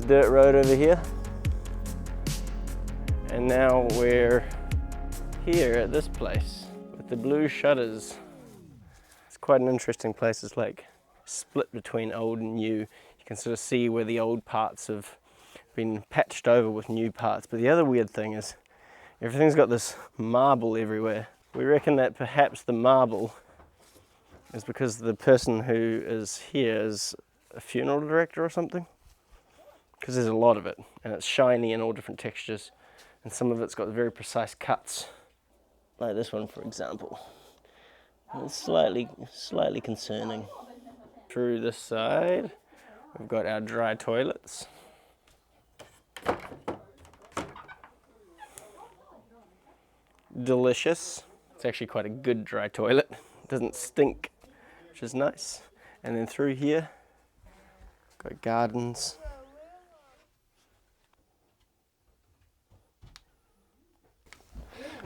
dirt road over here. And now we're here at this place with the blue shutters. It's quite an interesting place. It's like split between old and new. You can sort of see where the old parts have been patched over with new parts. But the other weird thing is everything's got this marble everywhere. We reckon that perhaps the marble is because the person who is here is a funeral director or something. Because there's a lot of it, and it's shiny in all different textures, and some of it's got very precise cuts, like this one, for example. And it's slightly concerning. Through this side, we've got our dry toilets. Delicious. It's actually quite a good dry toilet. It doesn't stink, which is nice. And then through here, got gardens.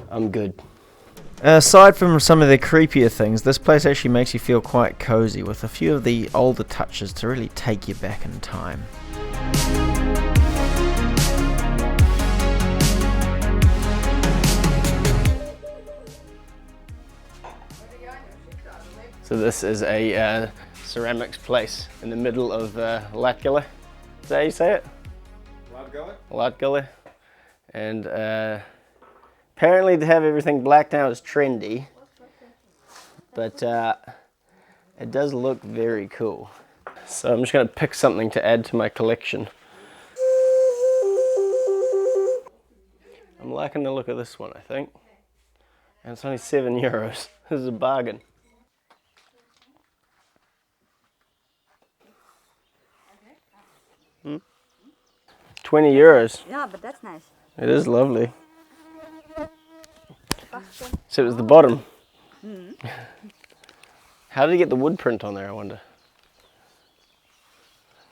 I'm good. Aside from some of the creepier things, this place actually makes you feel quite cozy with a few of the older touches to really take you back in time. So this is a ceramics place in the middle of Latvia. Is that how you say it? Latvia. And apparently to have everything black now is trendy, but it does look very cool. So I'm just going to pick something to add to my collection. I'm liking the look of this one, I think. And it's only €7. This is a bargain. 20 euros. Yeah, but that's nice. It is lovely. So it was the bottom. How did he get the wood print on there, I wonder?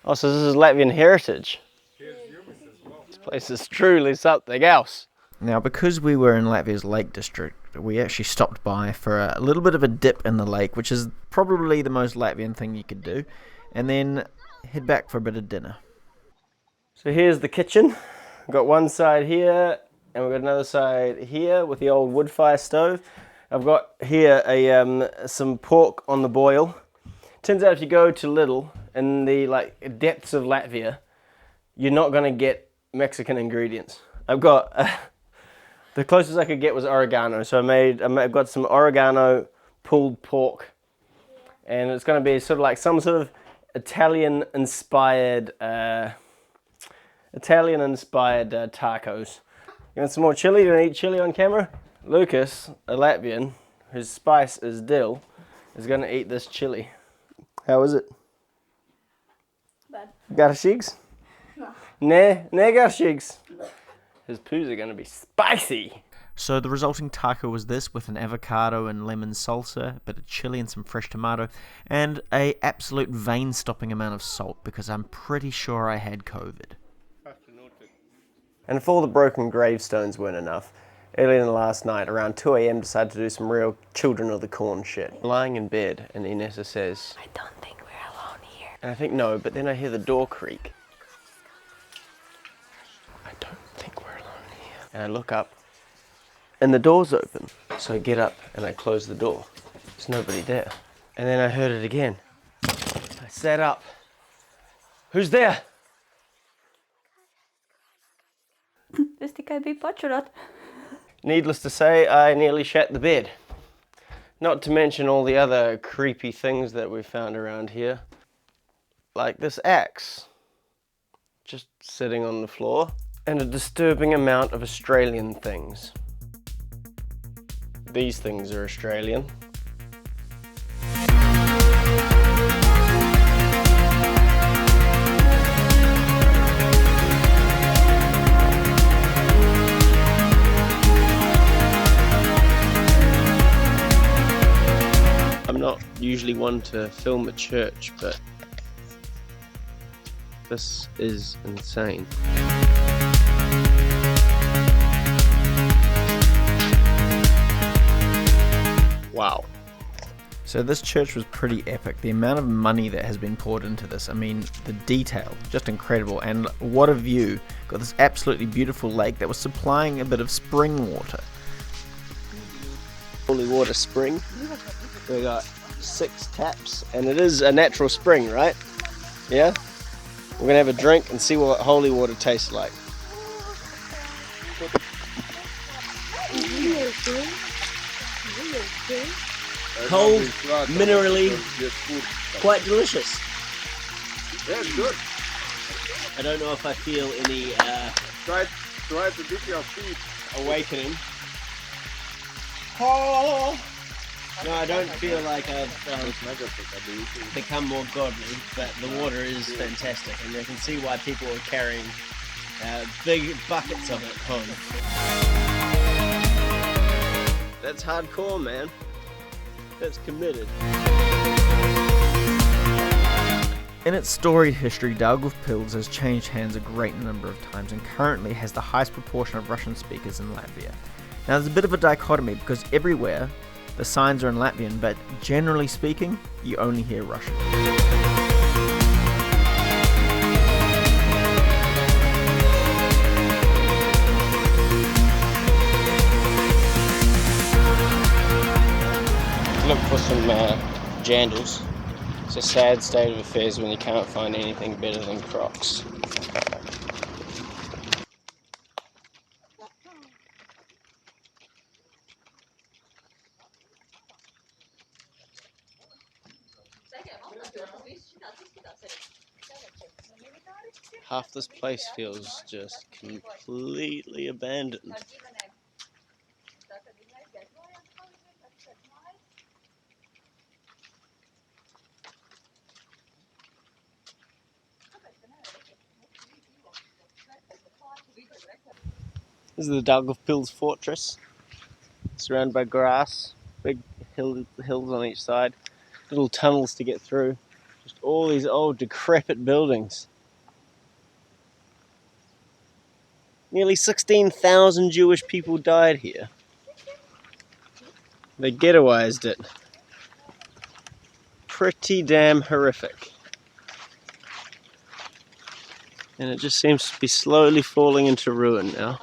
Oh, so this is Latvian heritage. This place is truly something else. Now, because we were in Latvia's Lake District, we actually stopped by for a little bit of a dip in the lake, which is probably the most Latvian thing you could do, and then head back for a bit of dinner. So here's the kitchen. We've got one side here, and we've got another side here with the old wood fire stove. I've got here some pork on the boil. Turns out if you go to Lidl in the depths of Latvia, you're not going to get Mexican ingredients. I've got the closest I could get was oregano, so I've got some oregano pulled pork, and it's going to be sort of like some sort of Italian-inspired tacos. You want some more chili? You want to eat chili on camera? Lucas, a Latvian, whose spice is dill, is going to eat this chili. How is it? Bad. Garšīgs? No. Ne garšīgs. His poos are going to be spicy. So the resulting taco was this, with an avocado and lemon salsa, a bit of chili and some fresh tomato, and a absolute vein-stopping amount of salt, because I'm pretty sure I had COVID. And if all the broken gravestones weren't enough, early in the last night, around 2 a.m, decided to do some real Children of the Corn shit. Lying in bed, and Inessa says, I don't think we're alone here. and I think no, but then I hear the door creak. I don't think we're alone here. And I look up, and the door's open. So I get up and I close the door. There's nobody there. And then I heard it again. I sat up. Who's there? Tas tikai bija pačurot. Needless to say, I nearly shat the bed. Not to mention all the other creepy things that we found around here. Like this axe, just sitting on the floor, and a disturbing amount of Australian things. These things are Australian. I'm not usually one to film a church, but this is insane. Wow. So this church was pretty epic. The amount of money that has been poured into this, I mean, the detail, just incredible. And what a view. Got this absolutely beautiful lake that was supplying a bit of spring water. Holy water spring. We got 6 taps, and it is a natural spring, right? Yeah? We're gonna have a drink and see what holy water tastes like. Cold, minerally, quite delicious. Yeah, it's good. I don't know if I feel any Try to dip your feet. awakening. Oh! No, I don't feel like I've become more godly, but the water is fantastic, and you can see why people are carrying big buckets of it home. That's hardcore, man. That's committed. In its storied history, Daugavpils has changed hands a great number of times and currently has the highest proportion of Russian speakers in Latvia. Now there's a bit of a dichotomy because everywhere the signs are in Latvian, but generally speaking, you only hear Russian. Look for some jandals. It's a sad state of affairs when you can't find anything better than Crocs. Half this place feels just completely abandoned. This is the Daugavpils Fortress, surrounded by grass, big hills on each side, little tunnels to get through, just all these old decrepit buildings. Nearly 16,000 Jewish people died here. They ghettoized it. Pretty damn horrific. And it just seems to be slowly falling into ruin now.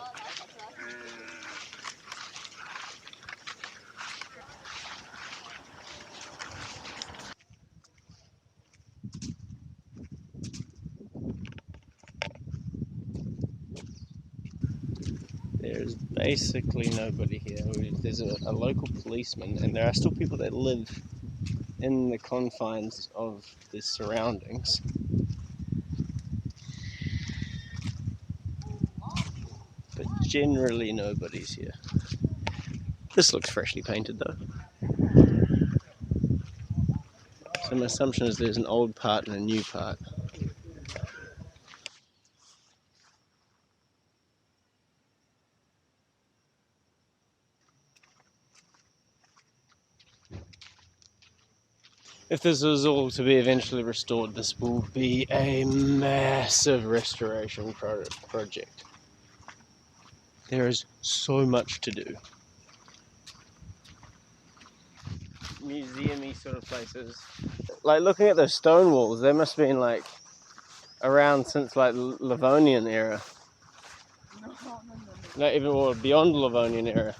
There's basically nobody here. There's a local policeman, and there are still people that live in the confines of the surroundings. But generally nobody's here. This looks freshly painted though. So my assumption is there's an old part and a new part. If this is all to be eventually restored, this will be a massive restoration project. There is so much to do. Museum-y sort of places. Like looking at those stone walls, they must have been like around since like Livonian era. Not even or beyond Livonian era.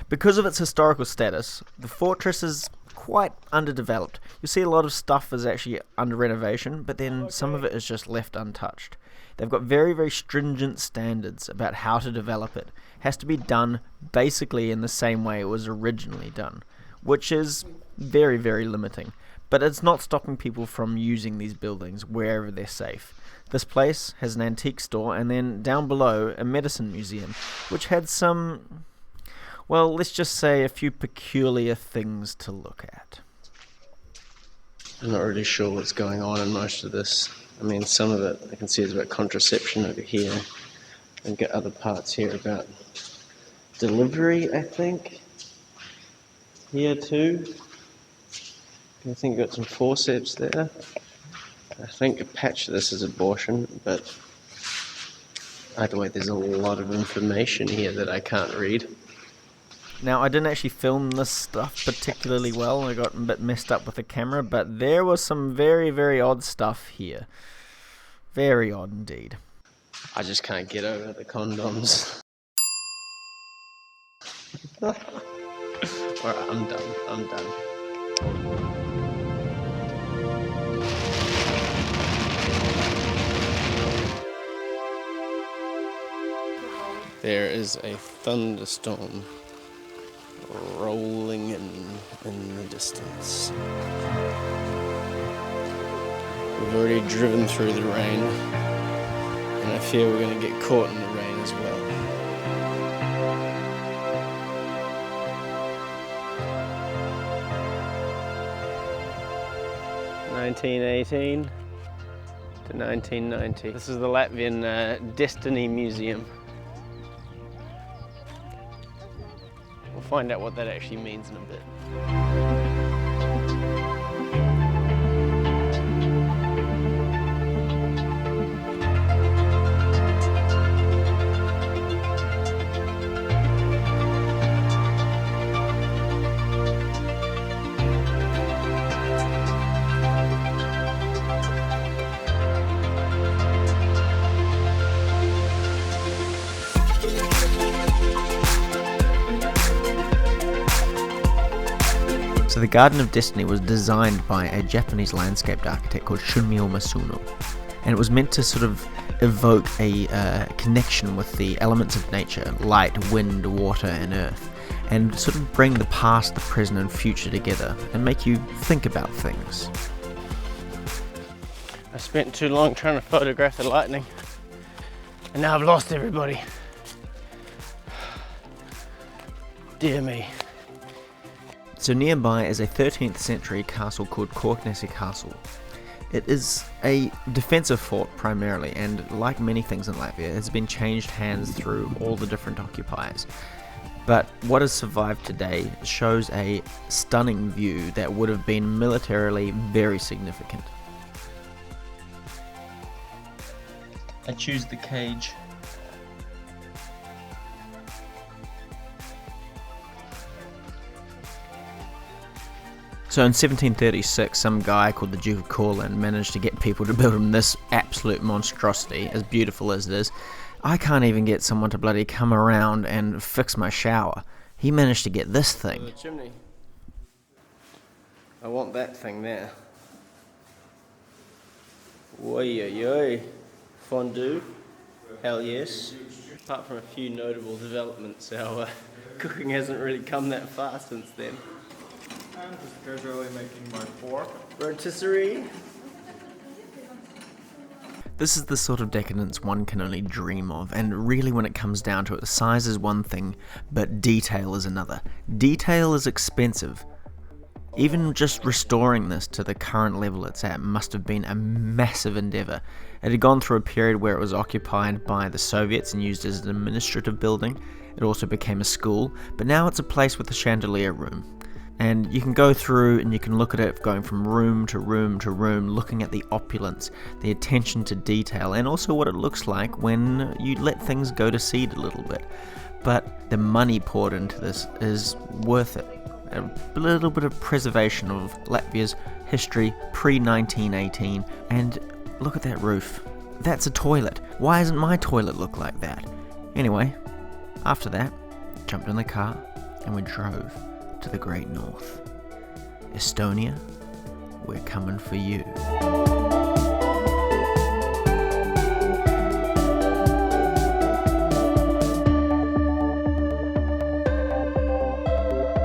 Because of its historical status, the fortress is quite underdeveloped. You see a lot of stuff is actually under renovation, but then some of it is just left untouched. They've got very, very stringent standards about how to develop it. It has to be done basically in the same way it was originally done, which is very, very limiting. But it's not stopping people from using these buildings wherever they're safe. This place has an antique store, and then down below a medicine museum, which had some, well, let's just say a few peculiar things to look at. I'm not really sure what's going on in most of this. I mean, some of it I can see is about contraception over here, and get other parts here about delivery, I think. Here too. I think got some forceps there. I think a patch of this is abortion, but either way, there's a lot of information here that I can't read. Now, I didn't actually film this stuff particularly well. I got a bit messed up with the camera, but there was some very, very odd stuff here. Very odd indeed. I just can't get over the condoms. Alright, I'm done. There is a thunderstorm rolling in the distance. We've already driven through the rain, and I fear we're going to get caught in the rain as well. (1918 to 1990). This is the Latvian Destiny Museum. We'll find out what that actually means in a bit. So the Garden of Destiny was designed by a Japanese landscape architect called Shunmyo Masuno, and it was meant to sort of evoke a connection with the elements of nature, light, wind, water and earth, and sort of bring the past, the present and future together and make you think about things. I spent too long trying to photograph the lightning, and now I've lost everybody. Dear me. So nearby is a 13th century castle called Korknesi Castle. It is a defensive fort primarily, and like many things in Latvia, has been changed hands through all the different occupiers. But what has survived today shows a stunning view that would have been militarily very significant. I choose the cage. So in 1736, some guy called the Duke of Courland managed to get people to build him this absolute monstrosity, as beautiful as it is. I can't even get someone to bloody come around and fix my shower. He managed to get this thing. The chimney. I want that thing there. Oi. Fondue. Hell yes. Apart from a few notable developments, our cooking hasn't really come that far since then. I'm just casually making my fork. Rotisserie. This is the sort of decadence one can only dream of, and really when it comes down to it, size is one thing, but detail is another. Detail is expensive. Even just restoring this to the current level it's at must have been a massive endeavour. It had gone through a period where it was occupied by the Soviets and used as an administrative building. It also became a school, but now it's a place with a chandelier room. And you can go through and you can look at it going from room to room to room, looking at the opulence, the attention to detail, and also what it looks like when you let things go to seed a little bit. But the money poured into this is worth it. A little bit of preservation of Latvia's history pre-1918, and look at that roof. That's a toilet. Why doesn't my toilet look like that? Anyway, after that, jumped in the car and we drove to the Great North. Estonia, we're coming for you.